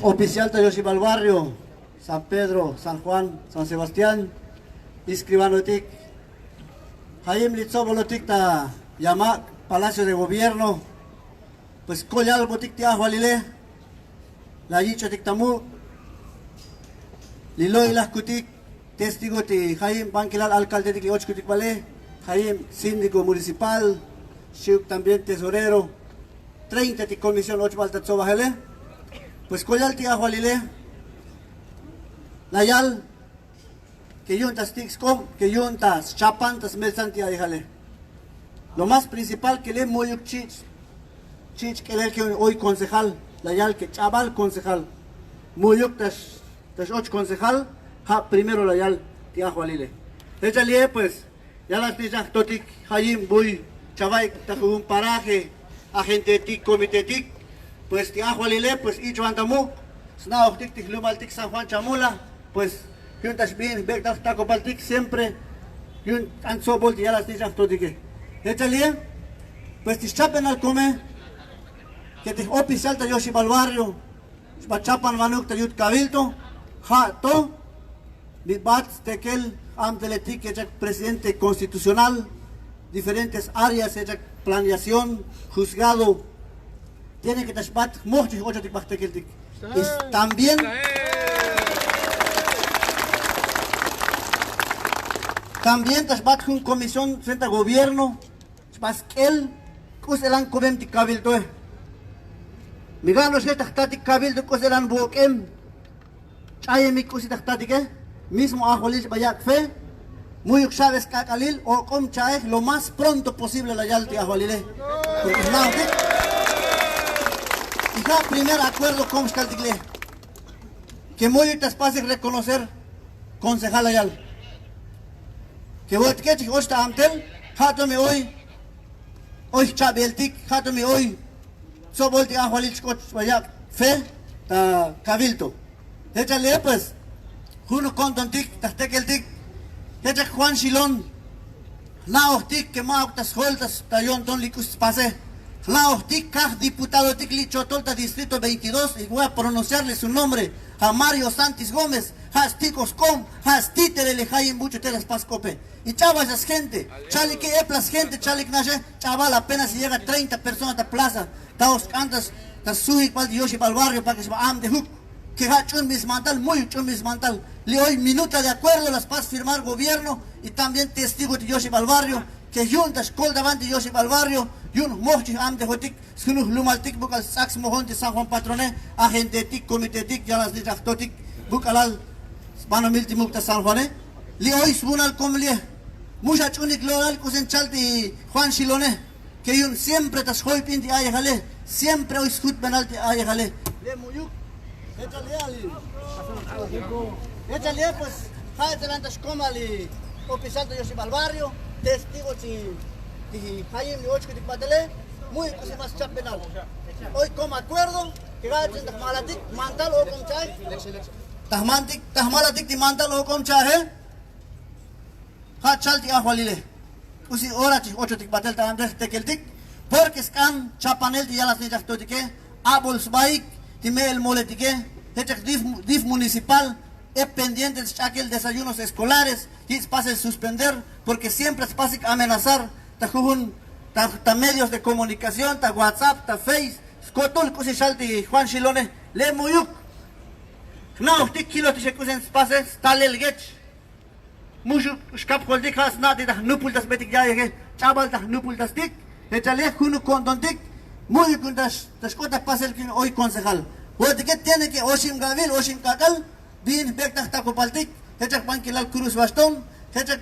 oficial Tayoshi Barrio, San Pedro, San Juan, San Sebastián, Escribanotic, Jaim Litzobolotic ta llama Palacio de Gobierno, pues Collal Botic Tia Jualile, la Yicho Tictamu, Liloy Las Kutik, testigo de Jaim Banquilal, alcalde de Ochkutik Vale, Jaim síndico municipal, Shuk también tesorero, 30 de comisión 8 Baltatzobajele, pues Collal Tia Jualile, la Yal, que yuntas Tixcom, que yuntas Chapantas Melsantia Jale. Lo más principal que le Moyuk Chich que le que hoy concejal, la Yal que chaval concejal, Moyuk tas 8 concejal, ha primero la Yal Tia Jualile. Échale pues, ya las pisas Totik, Hayim, Buy, Chavay, un paraje, agente Tik, comité Tik, pues Tia Jualile, pues Icho Antamu, Snao Tik, Lumaltik, San Juan Chamula, pues juntas bien, Bectas Taco Paltik, siempre, yun anso volti ya las pisas Totik. Échale, pues te chapen al come, que te oficial te Yoshi Barrio, Chapan Manuk te Yut Cabilto, ha to, mi bat tekel amteletik que es presidente constitucional, diferentes áreas de planeación, juzgado, tiene que tashbat mochis ocho tik baktekeltik. También tashbat con comisión frente al gobierno, paskel kuselan kobem tik kabilto. Migano se taktatik kabilto kuselan bokem. Chayemi kusitaktatik mismo ajolis bayak fe, muy sabes kakalil o com chae lo más pronto posible la yalti ajolile. Porque es más, y ya primer acuerdo con Skaltigle, que muy te pase reconocer concejal ayal. Que voy que te gusta amtel, hatome hoy chabeltik, hatome hoy, so volti ajolil scotch bayak fe, ta cabilto. Échale pues, uno contontik, tastekeltik, échale Juan Shilón, laohtik, que mauktas holtas, tayon ton likus pase, laohtik, kaj diputado tikli chotolta distrito 22, y voy a pronunciarle su nombre, a Mario Santis Gómez, hasticos com, hastitere le jayen mucho telas pascope. Y chava esas gente, chale que eplas gente, chale que nace, chaval apenas si llega 30 personas a plaza, taos cantas, tas suhi cual de Yoshi pa'l barrio, para que se va am de hook. Que ha hecho un mismantal, muy hecho un mismantal. Le doy minuta de acuerdo, las paz firmar gobierno y también testigo de Yoshi Barrio, que juntas col davante Yoshi Barrio, yun mochi am de hotik, skunu lumaltik bukal sax mohon de San Juan Patroné, agente tik, comité tik, ya las diractotik, bukalal, mano milti mukta San Juané. Le doy bunal comlie, mucha chunik loral kusen chalti Juan Shilone, que yun siempre tas hoy pinti ayajale, siempre hoy skut penalti ayajale. Le muyuk. Échale pues, hay delantas como ali, oficial de Yoshi Barrio, testigo de Jaime ni ocho que te patele, muy cosa más chapenal. Hoy como acuerdo, que va a tener tahmalatik, mantal o con chay, tahmalatik di mantal o con chay, ha chalti ahualile. Usi ora ti ocho tik patel ta antes tekeltik, porque scan chapanel di yalas ni jachtotike, abols baik. Time el moletique, DIF municipal, es pendiente de chaquel desayunos escolares, y es pase suspender, porque siempre es pase amenazar, ta medios de comunicación, ta WhatsApp, ta Face, skotol kusi shalti Juan Shilone, le muyuk. No, tik kilo tishe kusen pase, talel gech. Mushu skap holdik has nati ta nupul das betik jaye, chabal ta nupul das tik, echale kunu kontontik. Muy kuntas tascota pasa el hoy concejal. Porque que tiene que Oshim Gavil, Oshim Kakal, bien Bectas Tacopaltic, Hechak Panquilal Cruz Bastón, Hechak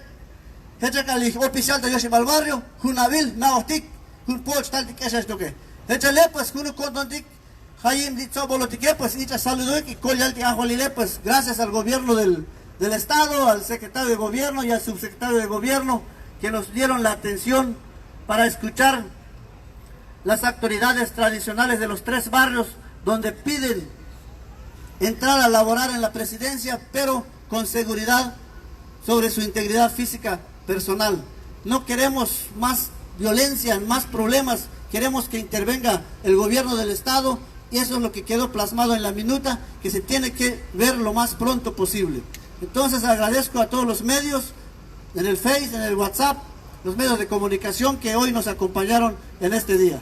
al oficial de Yoshi Barrio, Junavil, Naotic, Hun Poch Taltic, esa es lo que. Hechale pues, Junu Contontic, Jaim Ditzobolotique, pues, Icha saludó y Collalti Ajolile, pues, gracias al gobierno del Estado, al secretario de Gobierno y al subsecretario de Gobierno, que nos dieron la atención para escuchar las autoridades tradicionales de los 3 barrios donde piden entrar a laborar en la presidencia, pero con seguridad sobre su integridad física personal. No queremos más violencia, más problemas, queremos que intervenga el gobierno del Estado y eso es lo que quedó plasmado en la minuta, que se tiene que ver lo más pronto posible. Entonces agradezco a todos los medios, en el Face, en el WhatsApp, los medios de comunicación que hoy nos acompañaron en este día.